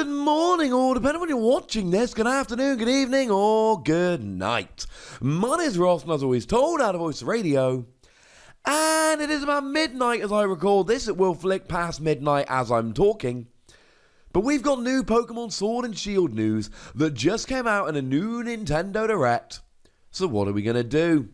Good morning, or depending on when you're watching this, good afternoon, good evening, or good night. My name is Ross, and as always told, out of Voice Radio. And it is about midnight as I record this. It will flick past midnight as I'm talking. But we've got new Pokemon Sword and Shield news that just came out in a new Nintendo Direct. So what are we going to do?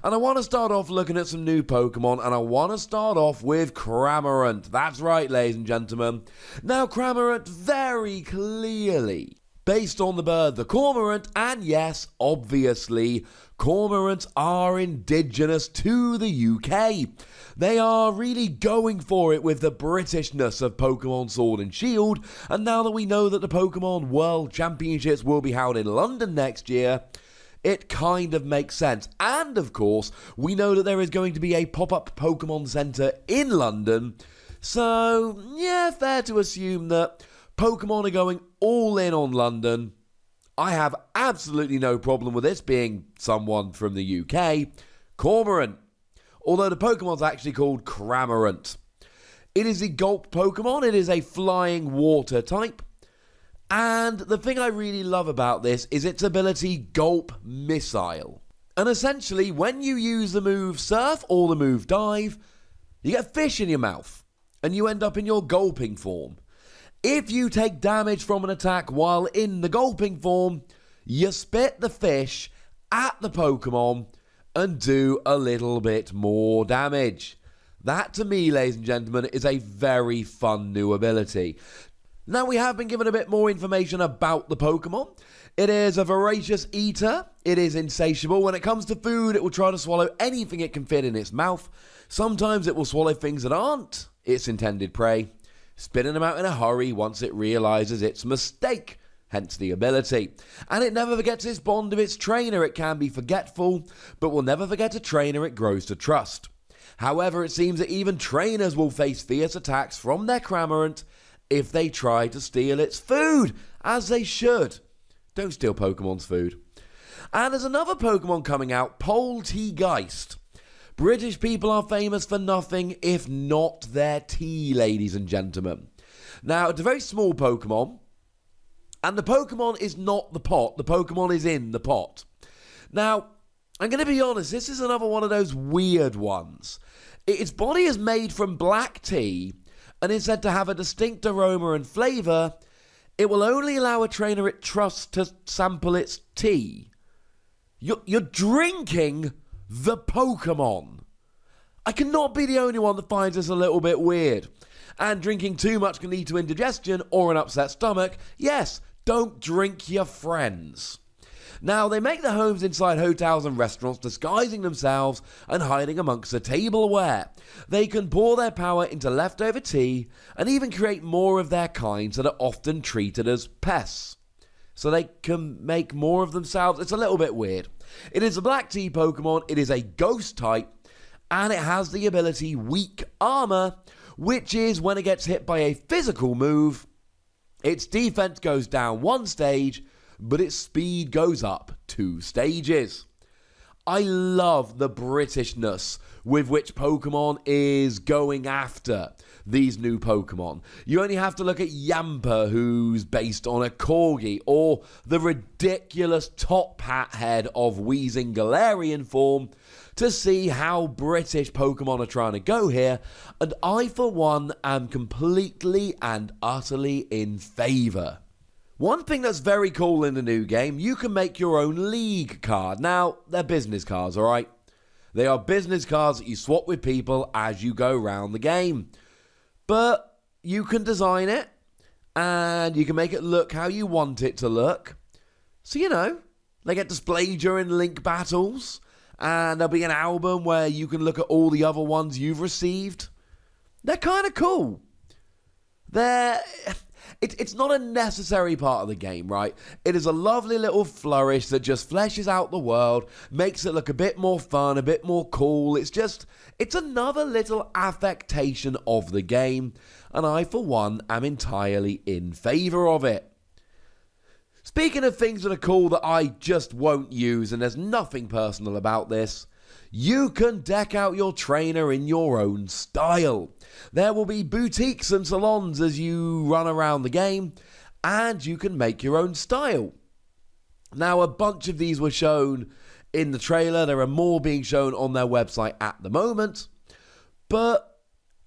And I want to start off looking at some new Pokemon, and I want to start off with Cramorant. That's right, ladies and gentlemen. Now, Cramorant very clearly based on the bird, the cormorant, and yes, obviously, cormorants are indigenous to the UK. They are really going for it with the Britishness of Pokemon Sword and Shield, and now that we know that the Pokemon World Championships will be held in London next year, it kind of makes sense. And of course, we know that there is going to be a pop-up Pokemon Centre in London. So, yeah, fair to assume that Pokemon are going all in on London. I have absolutely no problem with this being someone from the UK. Cormorant. Although the Pokemon's actually called Cramorant. It is a Gulp Pokemon. It is a flying water type. And the thing I really love about this is its ability Gulp Missile. And essentially, when you use the move Surf or the move Dive, you get fish in your mouth, and you end up in your gulping form. If you take damage from an attack while in the gulping form, you spit the fish at the Pokemon and do a little bit more damage. That, to me, ladies and gentlemen, is a very fun new ability. Now, we have been given a bit more information about the Pokemon. It is a voracious eater. It is insatiable. When it comes to food, it will try to swallow anything it can fit in its mouth. Sometimes it will swallow things that aren't its intended prey, spitting them out in a hurry once it realizes its mistake, hence the ability. And it never forgets its bond of its trainer. It can be forgetful, but will never forget a trainer it grows to trust. However, it seems that even trainers will face fierce attacks from their Cramorant if they try to steal its food, as they should. Don't steal Pokemon's food. And there's another Pokemon coming out, Polteageist. British people are famous for nothing if not their tea, ladies and gentlemen. Now, it's a very small Pokemon, and the Pokemon is not the pot. The Pokemon is in the pot. Now, I'm going to be honest, this is another one of those weird ones. Its body is made from black tea, and is said to have a distinct aroma and flavour. It will only allow a trainer it trusts to sample its tea. You're drinking the Pokemon. I cannot be the only one that finds this a little bit weird. And drinking too much can lead to indigestion or an upset stomach. Yes, don't drink your friends. Now, they make their homes inside hotels and restaurants, disguising themselves and hiding amongst the tableware. They can pour their power into leftover tea and even create more of their kinds that are often treated as pests. So they can make more of themselves. It's a little bit weird. It is a black tea Pokemon. It is a ghost type, and it has the ability Weak Armor, which is when it gets hit by a physical move, its defense goes down 1 stage, but its speed goes up 2 stages. I love the Britishness with which Pokemon is going after these new Pokemon. You only have to look at Yamper, who's based on a Corgi, or the ridiculous top hat head of Weezing Galarian form to see how British Pokemon are trying to go here, and I, for one, am completely and utterly in favour. One thing that's very cool in the new game, you can make your own league card. Now, they're business cards, alright? They are business cards that you swap with people as you go around the game. But you can design it, and you can make it look how you want it to look. So, you know, they get displayed during Link battles, and there'll be an album where you can look at all the other ones you've received. They're kind of cool. It's not a necessary part of the game, right? It is a lovely little flourish that just fleshes out the world, makes it look a bit more fun, a bit more cool. It's another little affectation of the game, and I, for one, am entirely in favour of it. Speaking of things that are cool that I just won't use, and there's nothing personal about this, you can deck out your trainer in your own style. There will be boutiques and salons as you run around the game, and you can make your own style. Now, a bunch of these were shown in the trailer. There are more being shown on their website at the moment, but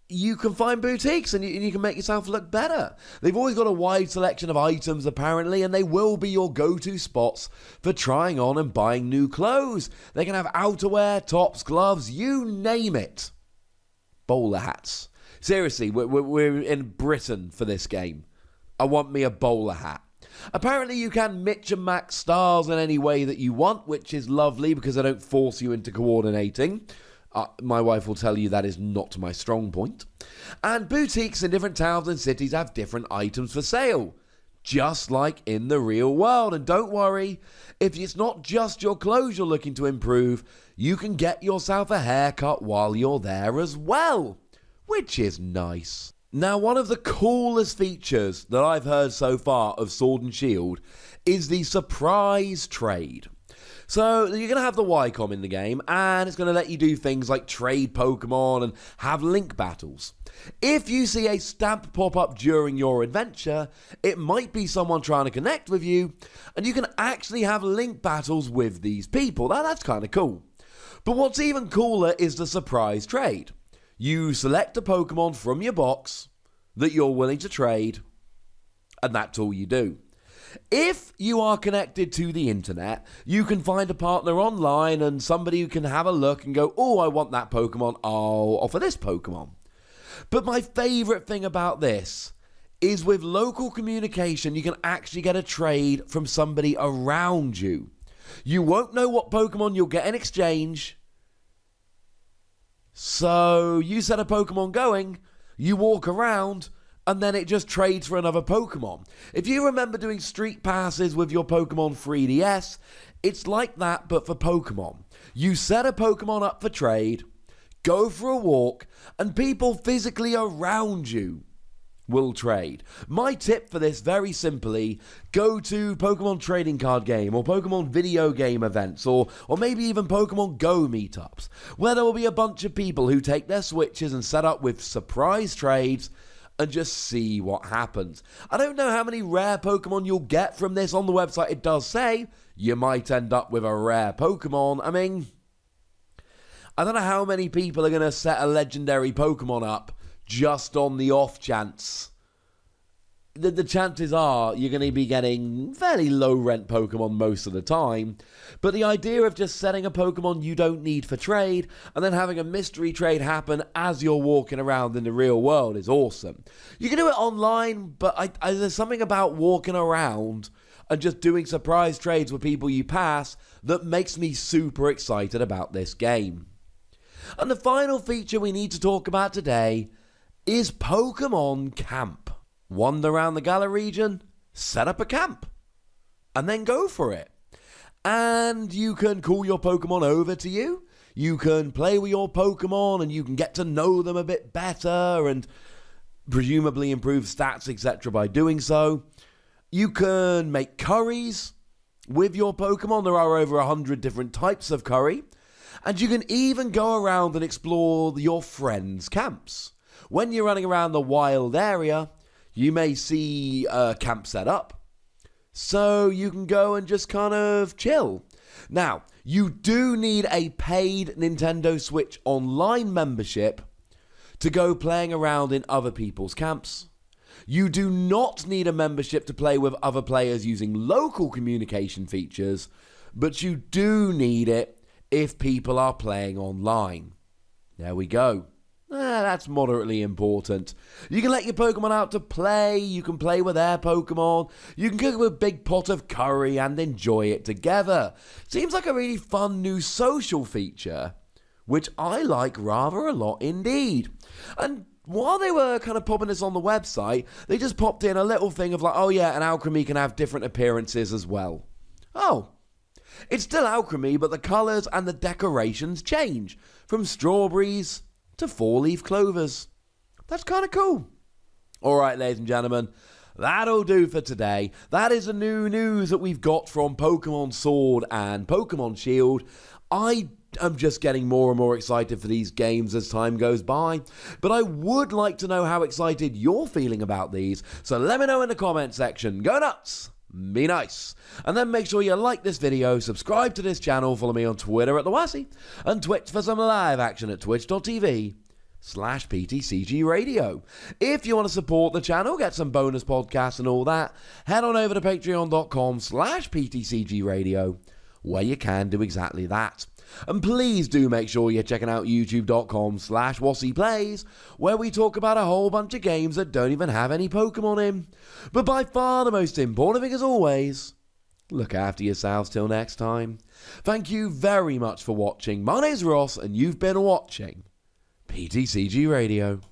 you can find boutiques and you can make yourself look better. They've always got a wide selection of items, apparently, and they will be your go-to spots for trying on and buying new clothes. They can have outerwear, tops, gloves, you name it. Bowler hats. Seriously, we're in Britain for this game. I want me a bowler hat. Apparently you can mix and match styles in any way that you want, which is lovely because they don't force you into coordinating. My wife will tell you that is not my strong point. And boutiques in different towns and cities have different items for sale, just like in the real world. And don't worry, if it's not just your clothes you're looking to improve, you can get yourself a haircut while you're there as well, which is nice. Now, one of the coolest features that I've heard so far of Sword and Shield is the surprise trade. So you're going to have the Wycom in the game, and it's going to let you do things like trade Pokemon and have link battles. If you see a stamp pop up during your adventure, it might be someone trying to connect with you, and you can actually have link battles with these people. Now, that's kind of cool. But what's even cooler is the surprise trade. You select a Pokemon from your box that you're willing to trade, and that's all you do. If you are connected to the internet, you can find a partner online and somebody who can have a look and go, oh, I want that Pokemon, I'll offer this Pokemon. But my favourite thing about this is with local communication, you can actually get a trade from somebody around you. You won't know what Pokemon you'll get in exchange. So you set a Pokemon going, you walk around, and then it just trades for another Pokemon. If you remember doing street passes with your Pokemon 3DS, it's like that but for Pokemon. You set a Pokemon up for trade, go for a walk, and people physically around you will trade. My tip for this, very simply, go to Pokemon trading card game or Pokemon video game events or maybe even Pokemon Go meetups, where there will be a bunch of people who take their Switches and set up with surprise trades and just see what happens. I don't know how many rare Pokemon you'll get from this. On the website it does say you might end up with a rare Pokemon. I mean, I don't know how many people are going to set a legendary Pokemon up just on the off chance. The chances are you're going to be getting fairly low rent Pokemon most of the time, but the idea of just setting a Pokemon you don't need for trade and then having a mystery trade happen as you're walking around in the real world is awesome. You can do it online, but there's something about walking around and just doing surprise trades with people you pass that makes me super excited about this game. And the final feature we need to talk about today is Pokemon Camp. Wander around the Galar region, set up a camp, and then go for it. And you can call your Pokemon over to you. You can play with your Pokemon and you can get to know them a bit better and presumably improve stats, etc. by doing so. You can make curries with your Pokemon. There are over 100 different types of curry. And you can even go around and explore your friends' camps. When you're running around the wild area, you may see a camp set up, so you can go and just kind of chill. Now, you do need a paid Nintendo Switch Online membership to go playing around in other people's camps. You do not need a membership to play with other players using local communication features, but you do need it if people are playing online. There we go. That's moderately important. You can let your Pokemon out to play, you can play with their Pokemon, you can cook a big pot of curry and enjoy it together. Seems like a really fun new social feature, which I like rather a lot indeed. And while they were kind of popping this on the website, they just popped in a little thing of like, oh yeah, and Alchemy can have different appearances as well. Oh, it's still Alchemy, but the colours and the decorations change from strawberries to 4-leaf clovers. That's kind of cool. Alright, ladies and gentlemen, that'll do for today. That is the new news that we've got from Pokemon Sword and Pokemon Shield. I I'm just getting more and more excited for these games as time goes by. But I would like to know how excited you're feeling about these, so let me know in the comment section. Go nuts! Be nice. And then make sure you like this video, subscribe to this channel, follow me on Twitter at @TheWassy, and Twitch for some live action at twitch.tv/PTCG Radio. If you want to support the channel, get some bonus podcasts and all that, head on over to patreon.com/PTCG Radio, where you can do exactly that. And please do make sure you're checking out youtube.com/WassyPlays, where we talk about a whole bunch of games that don't even have any Pokemon in. But by far the most important thing as always, look after yourselves till next time. Thank you very much for watching. My name's Ross, and you've been watching PTCG Radio.